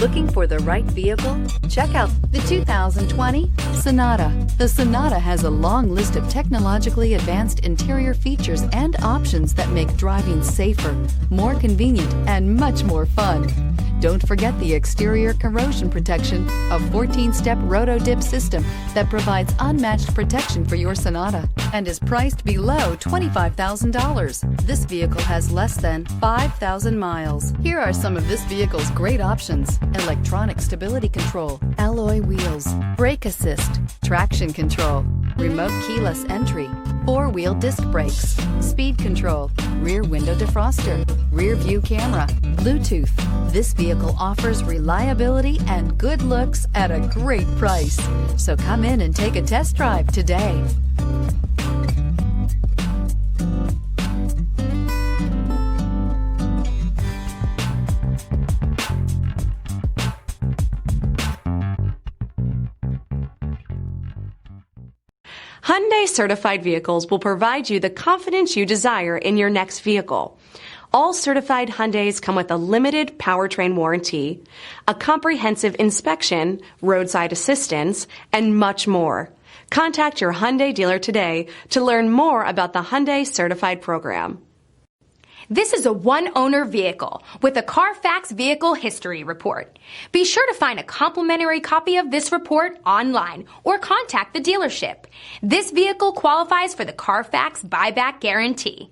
Looking for the right vehicle? Check out the 2020 Sonata. The Sonata has a long list of technologically advanced interior features and options that make driving safer, more convenient, and much more fun. Don't forget the exterior corrosion protection, a 14-step roto-dip system that provides unmatched protection for your Sonata and is priced below $25,000. This vehicle has less than 5,000 miles. Here are some of this vehicle's great options: electronic stability control, alloy wheels, brake assist, traction control, remote keyless entry, four-wheel disc brakes, speed control, rear window defroster, rear view camera, Bluetooth. This vehicle offers reliability and good looks at a great price. So come in and take a test drive today. Hyundai certified vehicles will provide you the confidence you desire in your next vehicle. All certified Hyundais come with a limited powertrain warranty, a comprehensive inspection, roadside assistance, and much more. Contact your Hyundai dealer today to learn more about the Hyundai Certified Program. This is a one-owner vehicle with a Carfax Vehicle History Report. Be sure to find a complimentary copy of this report online or contact the dealership. This vehicle qualifies for the Carfax Buyback Guarantee.